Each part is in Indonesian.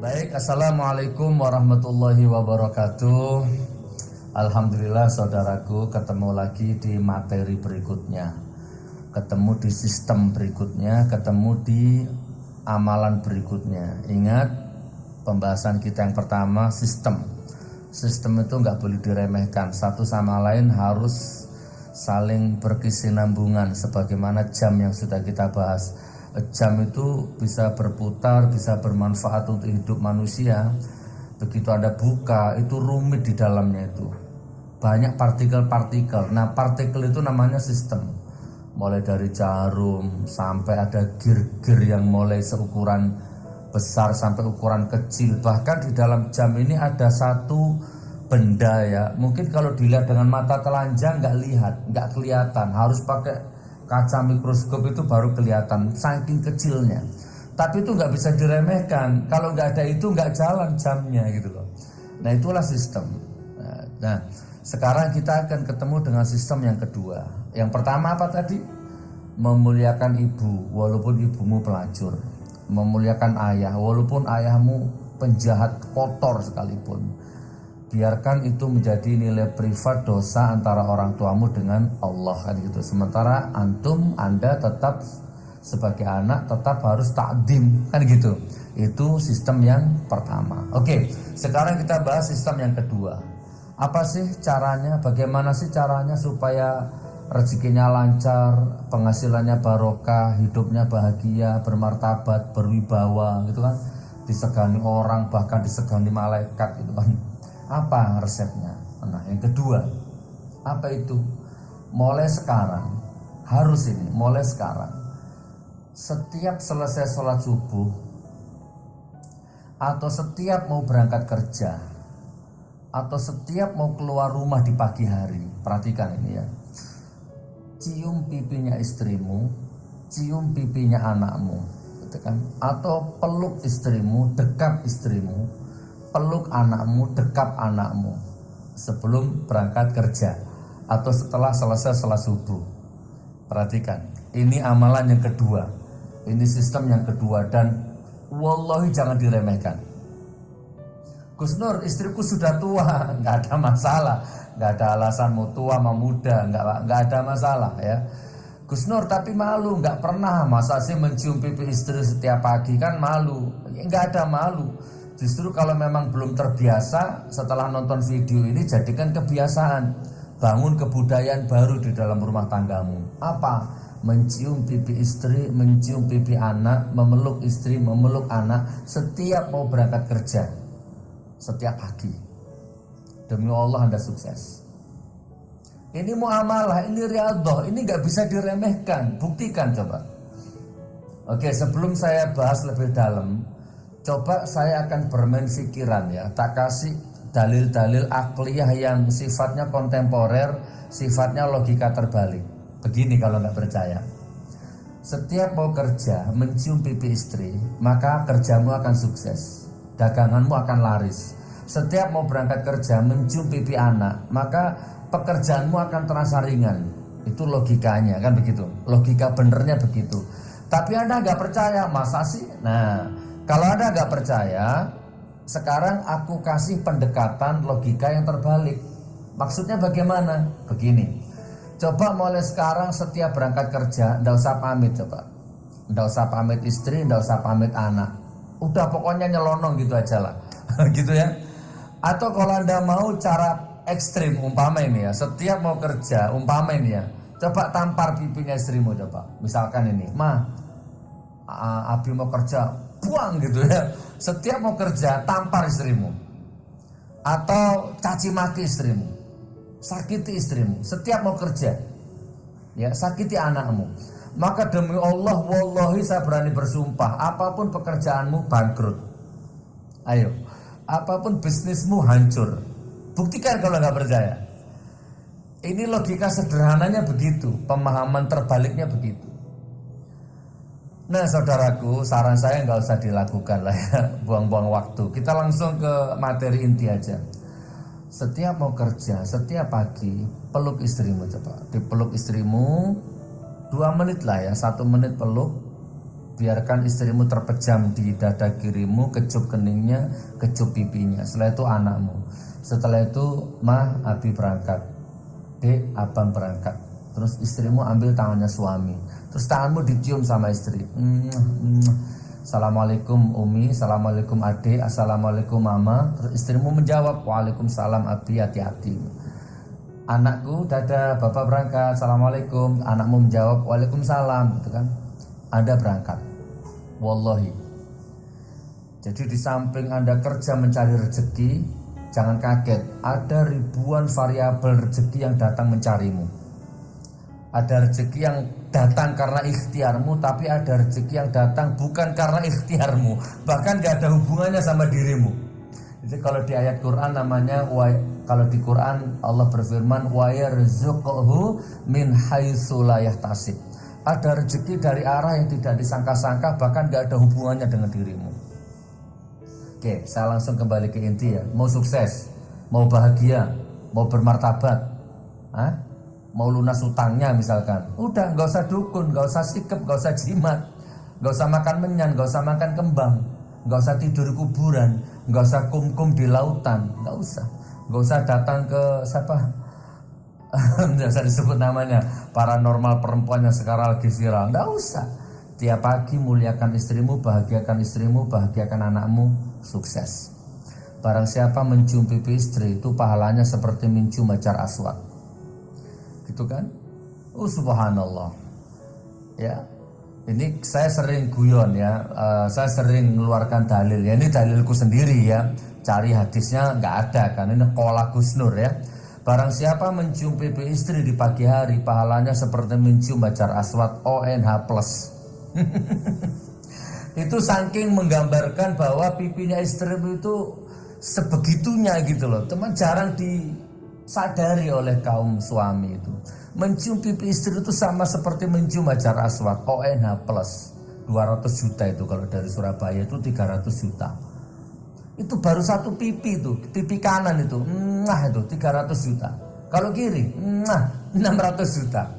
Baik, assalamualaikum warahmatullahi wabarakatuh. Alhamdulillah saudaraku, ketemu lagi di materi berikutnya, ketemu di sistem berikutnya, ketemu di amalan berikutnya. Ingat, pembahasan kita yang pertama sistem. Sistem itu nggak boleh diremehkan, satu sama lain harus saling berkesinambungan sebagaimana jam yang sudah kita bahas. Jam itu bisa berputar, bisa bermanfaat untuk hidup manusia. Begitu Anda buka, itu rumit di dalamnya itu. Banyak partikel-partikel. Nah, partikel itu namanya sistem. Mulai dari jarum sampai ada gir-gir yang mulai seukuran besar sampai ukuran kecil. Bahkan di dalam jam ini ada satu benda ya. Mungkin kalau dilihat dengan mata telanjang nggak kelihatan. Harus pakai kaca mikroskop itu baru kelihatan saking kecilnya. Tapi itu nggak bisa diremehkan. Kalau nggak ada itu nggak jalan jamnya gitu loh. Nah, itulah sistem. Nah, sekarang kita akan ketemu dengan sistem yang kedua. Yang pertama apa tadi? Memuliakan ibu walaupun ibumu pelacur. Memuliakan ayah walaupun ayahmu penjahat kotor sekalipun. Biarkan itu menjadi nilai privat dosa antara orang tuamu dengan Allah kan gitu. Sementara Anda tetap sebagai anak tetap harus takdim kan gitu. Itu sistem yang pertama. Oke, sekarang kita bahas sistem yang kedua. Apa sih caranya? Bagaimana sih caranya supaya rezekinya lancar, penghasilannya barokah, hidupnya bahagia, bermartabat, berwibawa gitu kan. Disegani orang, bahkan disegani malaikat gitu kan. Apa resepnya? Nah, yang kedua, apa itu? Mulai sekarang, mulai sekarang, setiap selesai sholat subuh atau setiap mau berangkat kerja atau setiap mau keluar rumah di pagi hari, perhatikan ini ya. Cium pipinya istrimu, cium pipinya anakmu, gitu kan? Atau peluk istrimu, dekap istrimu, peluk anakmu, dekap anakmu sebelum berangkat kerja atau setelah selesai sholat subuh. Perhatikan, ini amalan yang kedua, ini sistem yang kedua, dan wallahi jangan diremehkan. Gus Nur, istriku sudah tua, nggak ada masalah, nggak ada alasan mau tua mau muda, nggak ada masalah ya. Gus Nur, tapi malu, nggak pernah, masa sih mencium pipi istri setiap pagi, kan malu. Nggak ada malu. Justru kalau memang belum terbiasa, setelah nonton video ini jadikan kebiasaan. Bangun kebudayaan baru di dalam rumah tanggamu. Apa? Mencium pipi istri, mencium pipi anak, memeluk istri, memeluk anak setiap mau berangkat kerja, setiap pagi. Demi Allah Anda sukses. Ini muamalah, ini riyadhah, ini gak bisa diremehkan. Buktikan coba. Oke, sebelum saya bahas lebih dalam, coba saya akan bermain pikiran ya, tak kasih dalil-dalil akliyah yang sifatnya kontemporer, sifatnya logika terbalik. Begini kalau nggak percaya. Setiap mau kerja mencium pipi istri, maka kerjamu akan sukses, daganganmu akan laris. Setiap mau berangkat kerja mencium pipi anak, maka pekerjaanmu akan terasa ringan. Itu logikanya kan begitu. Logika benernya begitu. Tapi Anda nggak percaya, masa sih? Nah, kalau Anda nggak percaya, sekarang aku kasih pendekatan logika yang terbalik. Maksudnya bagaimana? Begini, coba mulai sekarang setiap berangkat kerja, nggak usah pamit coba. Nggak usah pamit istri, nggak usah pamit anak. Udah pokoknya nyelonong gitu aja lah. Gitu ya. Atau kalau Anda mau cara ekstrim, umpama ini ya, setiap mau kerja, umpama ini ya, coba tampar pipinya istrimu coba. Misalkan ini, Abi mau kerja, buang gitu ya. Setiap mau kerja tampar istrimu, atau caci maki istrimu, sakiti istrimu. Setiap mau kerja ya, sakiti anakmu. Maka demi Allah, wallahi saya berani bersumpah, apapun pekerjaanmu bangkrut. Ayo, apapun bisnismu hancur. Buktikan kalau nggak percaya. Ini logika sederhananya begitu, pemahaman terbaliknya begitu. Nah saudaraku, saran saya nggak usah dilakukan lah ya, buang-buang waktu. Kita langsung ke materi inti aja. Setiap mau kerja, setiap pagi peluk istrimu coba. Dipeluk istrimu 2 menit lah ya, 1 menit peluk, biarkan istrimu terpejam di dada kirimu, kecup keningnya, kecup pipinya. Setelah itu anakmu. Setelah itu mah abi berangkat, dek abang berangkat. Terus istrimu ambil tangannya suami. Terus tanganmu dicium sama istri. Assalamualaikum Umi, assalamualaikum adik, assalamualaikum mama. Terus istrimu menjawab, waalaikumsalam abi, hati-hati. Anakku, dadah, bapak berangkat, assalamualaikum. Anakmu menjawab, waalaikumsalam, gitu kan. Anda berangkat. Wallahi. Jadi di samping Anda kerja mencari rezeki, jangan kaget, ada ribuan variabel rezeki yang datang mencarimu. Ada rezeki yang datang karena ikhtiarmu, tapi ada rezeki yang datang bukan karena ikhtiarmu, bahkan gak ada hubungannya sama dirimu. Jadi kalau di ayat Quran namanya, kalau di Quran Allah berfirman, wa yarzuquhu min haitsu la yahtasib. Ada rezeki dari arah yang tidak disangka-sangka, bahkan gak ada hubungannya dengan dirimu. Oke, saya langsung kembali ke inti ya. Mau sukses, mau bahagia, mau bermartabat, mau lunas utangnya misalkan, udah gak usah dukun, gak usah sikep, gak usah jimat, gak usah makan menyan, gak usah makan kembang, gak usah tidur di kuburan, gak usah kum-kum di lautan, gak usah datang ke siapa? Tidak usah disebut namanya, paranormal perempuan yang sekarang lagi viral. Tidak usah. Tiap pagi muliakan istrimu, bahagiakan anakmu, sukses. Barang siapa mencium pipi istri, itu pahalanya seperti mencium hajar aswad. Gitu kan? Subhanallah. Ya, ini saya sering guyon ya, saya sering mengeluarkan dalil. Ya, ini dalilku sendiri ya. Cari hadisnya nggak ada kan? Ini qola Gus Nur ya. Barang siapa mencium pipi istri di pagi hari, pahalanya seperti mencium hajar aswad ONH+. Itu saking menggambarkan bahwa pipinya istri itu sebegitunya gitu loh. Teman jarang disadari oleh kaum suami itu. Mencium pipi istri itu sama seperti mencium hajar aswad ONH+. 200 juta itu, kalau dari Surabaya itu 300 juta. Itu baru satu pipi itu, pipi kanan itu, itu 300 juta. Kalau kiri, 600 juta.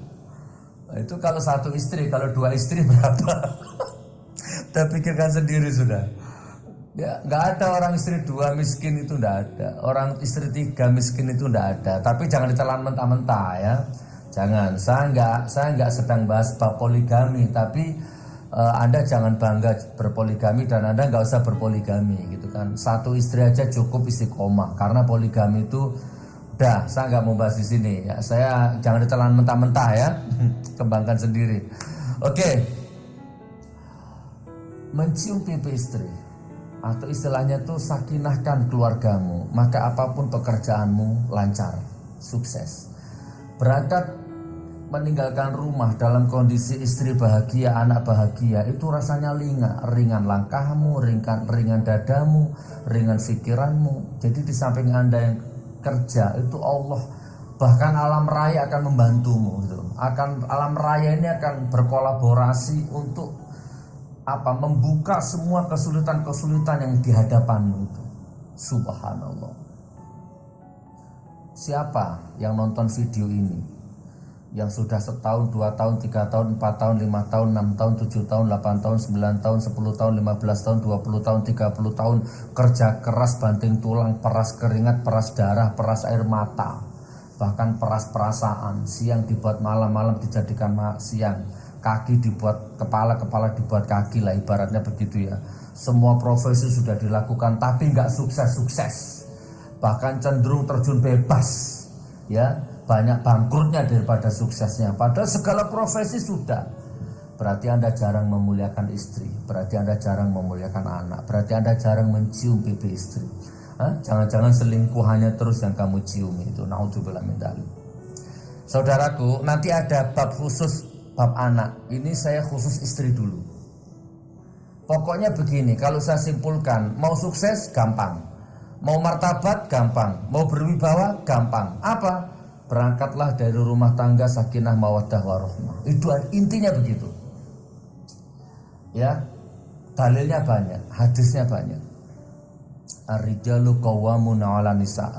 Nah, itu kalau satu istri, kalau dua istri berapa? Kita pikirkan sendiri sudah. Ya, nggak ada orang istri dua miskin itu, nggak ada. Orang istri tiga miskin itu nggak ada. Tapi jangan ditelan mentah-mentah ya. Jangan. Saya nggak sedang bahas bab poligami, tapi Anda jangan bangga berpoligami dan Anda nggak usah berpoligami gitu kan. Satu istri aja cukup istiqomah, karena poligami itu udah saya nggak mau bahas di sini ya. Saya jangan ditelan mentah-mentah ya. Kembangkan sendiri. Oke. Mencium pipi istri atau istilahnya tuh sakinahkan keluargamu, maka apapun pekerjaanmu lancar, sukses. Berangkat meninggalkan rumah dalam kondisi istri bahagia, anak bahagia, itu rasanya ringan langkahmu, ringan dadamu, ringan pikiranmu. Jadi di samping Anda yang kerja, itu Allah bahkan alam raya akan membantumu gitu. Alam raya ini akan berkolaborasi untuk membuka semua kesulitan-kesulitan yang di hadapanmu itu. Subhanallah. Siapa yang nonton video ini, yang sudah 1 tahun, 2 tahun, 3 tahun, 4 tahun, 5 tahun, 6 tahun, 7 tahun, 8 tahun, 9 tahun, 10 tahun, 15 tahun, 20 tahun, 30 tahun kerja keras, banting tulang, peras keringat, peras darah, peras air mata, bahkan peras perasaan. Siang dibuat malam dijadikan siang, kaki dibuat kepala dibuat kaki lah, ibaratnya begitu ya. Semua profesi sudah dilakukan tapi nggak sukses, bahkan cenderung terjun bebas ya. Banyak bangkrutnya daripada suksesnya. Padahal segala profesi sudah. Berarti Anda jarang memuliakan istri, berarti Anda jarang memuliakan anak, berarti Anda jarang mencium pipi istri. Jangan-jangan selingkuhannya terus yang kamu cium itu. Naudzubillah min dzalik. Saudaraku, nanti ada bab khusus, bab anak. Ini saya khusus istri dulu. Pokoknya begini, kalau saya simpulkan, mau sukses gampang, mau martabat gampang, mau berwibawa gampang. Apa? Berangkatlah dari rumah tangga sakinah mawaddah warahmah. Itu intinya begitu. Ya, dalilnya banyak, hadisnya banyak. Ar-rijalu qawwamuna 'alan nisa.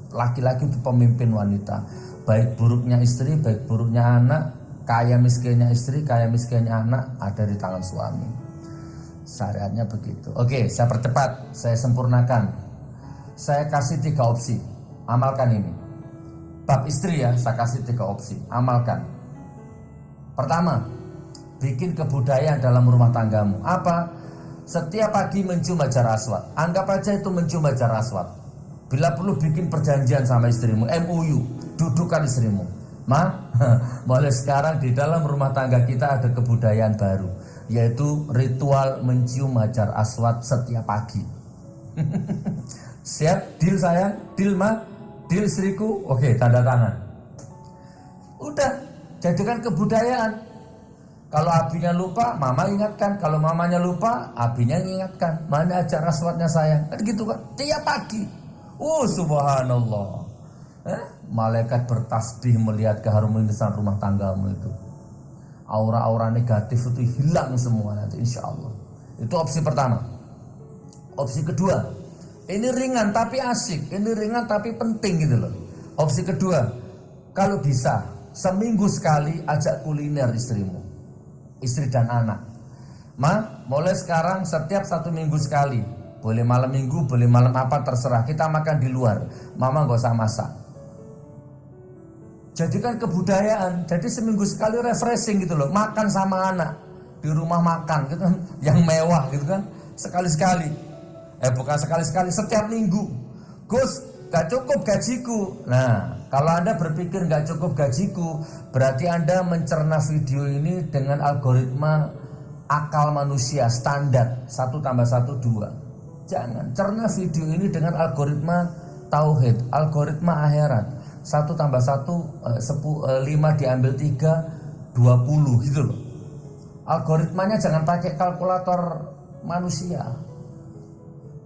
Laki-laki itu pemimpin wanita. Baik buruknya istri, baik buruknya anak, Kaya miskinnya istri, kaya miskinnya anak ada di tangan suami. Syariatnya begitu. Oke, saya percepat, saya sempurnakan. Saya kasih 3 opsi. Amalkan ini. Bab istri ya, saya kasih 3 opsi. Amalkan. Pertama, bikin kebudayaan dalam rumah tanggamu. Apa? Setiap pagi mencium hajar aswad. Anggap aja itu mencium hajar aswad. Bila perlu bikin perjanjian sama istrimu, MOU, dudukkan istrimu. Mulai sekarang di dalam rumah tangga kita ada kebudayaan baru, yaitu ritual mencium hajar aswad setiap pagi. Siap? Deal sayang? Deal Deal istriku? Oke, tanda tangan. Udah, jadikan kebudayaan. Kalau abinya lupa, mama ingatkan. Kalau mamanya lupa, abinya ingatkan. Mana hajar aswadnya sayang? Kan gitu kan? Tiap pagi. Subhanallah. Malaikat bertasbih melihat keharmonisan rumah tanggamu itu. Aura-aura negatif itu hilang semua nanti insya Allah. Itu opsi pertama. Opsi kedua, ini ringan tapi asik, ini ringan tapi penting gitu loh. Opsi kedua, kalau bisa seminggu sekali ajak kuliner istrimu, istri dan anak. Mulai sekarang setiap 1 minggu sekali, boleh malam minggu, boleh malam apa terserah, kita makan di luar. Mama gak usah masak. Jadikan kebudayaan. Jadi seminggu sekali refreshing gitu loh. Makan sama anak di rumah makan gitu kan, yang mewah gitu kan. Sekali-sekali. Bukan sekali-sekali, setiap minggu. Gus, gak cukup gajiku. Nah, kalau Anda berpikir gak cukup gajiku, berarti Anda mencerna video ini dengan algoritma akal manusia standar 1 tambah 1 2. Jangan cerna video ini dengan algoritma tauhid, algoritma akhirat. 1 tambah 1 5 diambil 3 20 gitu loh. Algoritmanya jangan pakai kalkulator manusia.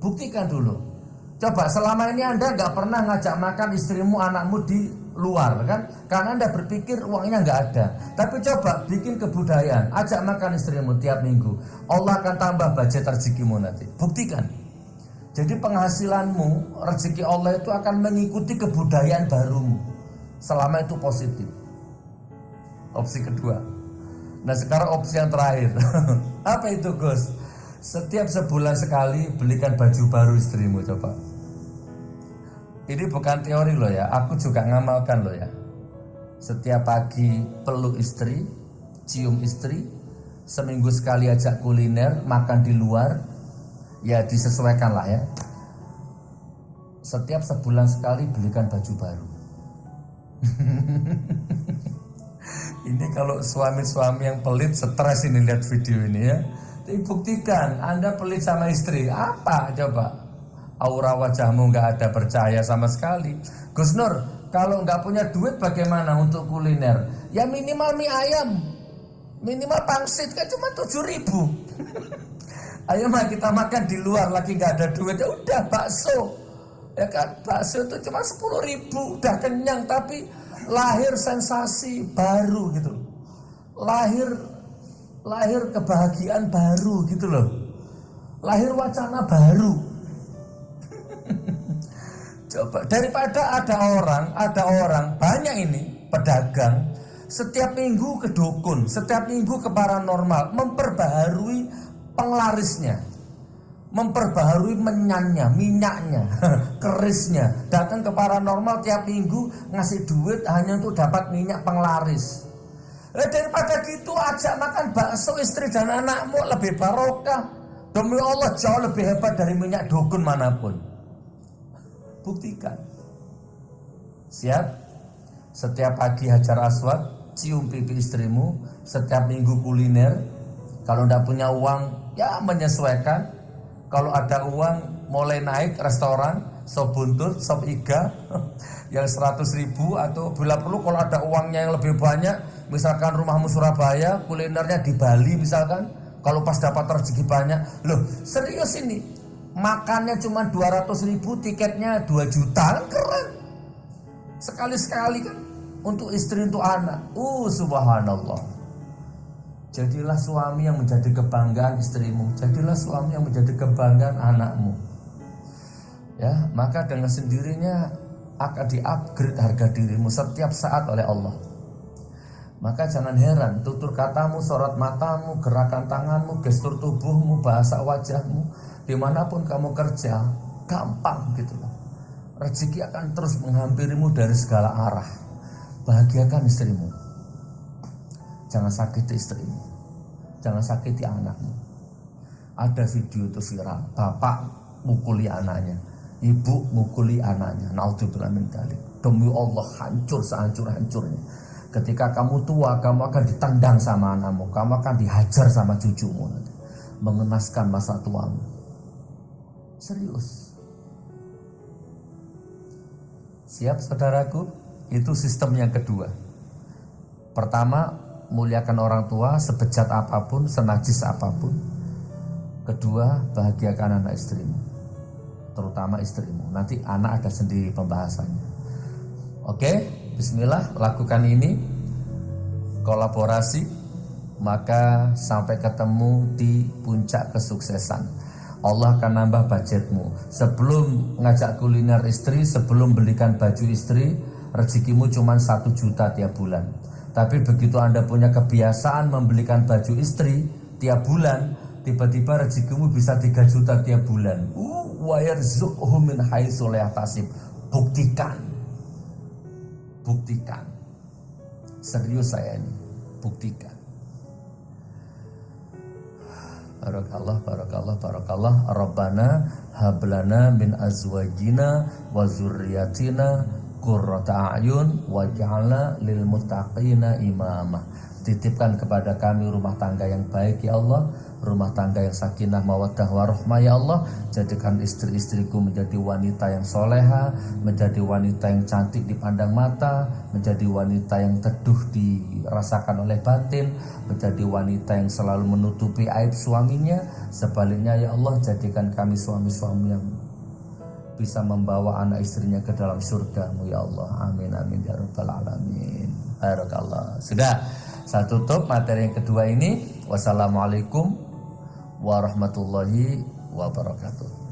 Buktikan dulu. Coba selama ini Anda gak pernah ngajak makan istrimu, anakmu di luar kan? Karena Anda berpikir uangnya gak ada. Tapi coba bikin kebudayaan, ajak makan istrimu tiap minggu. Allah akan tambah budget rezekimu nanti. Buktikan. Jadi penghasilanmu, rezeki Allah itu akan mengikuti kebudayaan barumu. Selama itu positif. Opsi kedua. Nah sekarang opsi yang terakhir. Apa itu Gus? Setiap sebulan sekali belikan baju baru istrimu coba. Ini bukan teori loh ya, aku juga ngamalkan loh ya. Setiap pagi peluk istri, cium istri, seminggu sekali ajak kuliner, makan di luar. Ya disesuaikan lah ya. Setiap sebulan sekali belikan baju baru. Ini kalau suami-suami yang pelit stres ini lihat video ini ya. Buktikan Anda pelit sama istri. Apa coba? Aura wajahmu gak ada percaya sama sekali. Gus Nur, kalau gak punya duit bagaimana untuk kuliner? Ya minimal mie ayam, minimal pangsit kan cuma 7.000. Ayo mah kita makan di luar, lagi gak ada duit, ya udah bakso. Ya kan, bakso itu cuma 10.000, udah kenyang. Tapi lahir sensasi baru gitu. Lahir kebahagiaan baru gitu loh. Lahir wacana baru. Coba, daripada ada orang banyak ini pedagang setiap minggu ke dukun, setiap minggu ke paranormal, memperbaharui penglarisnya, memperbaharui menyannya, minyaknya, kerisnya, datang ke paranormal tiap minggu ngasih duit hanya untuk dapat minyak penglaris. Daripada gitu ajak makan bakso istri dan anakmu, lebih barokah. Demi Allah jauh lebih hebat dari minyak dukun manapun. Buktikan. Siap? Setiap pagi hajar aswad, cium pipi istrimu, setiap minggu kuliner. Kalau tidak punya uang, ya menyesuaikan. Kalau ada uang, mulai naik restoran, sop buntut, sop iga, yang 100.000 atau bila perlu kalau ada uangnya yang lebih banyak, misalkan rumahmu Surabaya, kulinernya di Bali misalkan. Kalau pas dapat rezeki banyak, loh serius ini, makannya cuma 200.000, tiketnya 2 juta, keren. Sekali-sekali kan, untuk istri, untuk anak. Subhanallah. Jadilah suami yang menjadi kebanggaan istrimu. Jadilah suami yang menjadi kebanggaan anakmu. Ya, maka dengan sendirinya akan di-upgrade harga dirimu setiap saat oleh Allah. Maka jangan heran, tutur katamu, sorot matamu, gerakan tanganmu, gestur tubuhmu, bahasa wajahmu, dimanapun kamu kerja, gampang gitu loh. Rezeki akan terus menghampirimu dari segala arah. Bahagiakan istrimu. Jangan sakiti istrimu. Jangan sakiti anakmu. Ada video itu viral, bapak mukuli anaknya, ibu mukuli anaknya. Naudzubillah min dzalik. Demi Allah hancur sehancur-hancurnya. Ketika kamu tua, kamu akan ditendang sama anakmu, kamu akan dihajar sama cucumu nanti. Mengenaskan masa tuamu. Serius. Siap saudaraku? Itu sistem yang kedua. Pertama, muliakan orang tua sebejat apapun, senajis apapun. Kedua, bahagiakan anak istrimu, terutama istrimu. Nanti anak ada sendiri pembahasannya. Oke, bismillah, lakukan ini, kolaborasi, maka sampai ketemu di puncak kesuksesan. Allah akan nambah budgetmu. Sebelum ngajak kuliner istri, sebelum belikan baju istri, rezekimu cuma 1 juta tiap bulan. Tapi begitu Anda punya kebiasaan membelikan baju istri tiap bulan, tiba-tiba rezekimu bisa 3 juta tiap bulan. Wa yarzuqhu min haitsu la yahtasib. Buktikan. Serius saya ini, buktikan. Barakallah. Rabbana hablana min azwajina wa dzurriyyatina qurrata a'yun waj'alna lil muttaqina imama. Titipkan kepada kami rumah tangga yang baik ya Allah, rumah tangga yang sakinah mawaddah warahmah ya Allah. Jadikan istri-istriku menjadi wanita yang soleha, menjadi wanita yang cantik dipandang mata, menjadi wanita yang teduh dirasakan oleh batin, menjadi wanita yang selalu menutupi aib suaminya. Sebaliknya ya Allah, jadikan kami suami-suami yang bisa membawa anak istrinya ke dalam surga-Mu ya Allah. Amin amin ya rabbal alamin. Barakallah. Sudah, saya tutup materi yang kedua ini. Wassalamualaikum warahmatullahi wabarakatuh.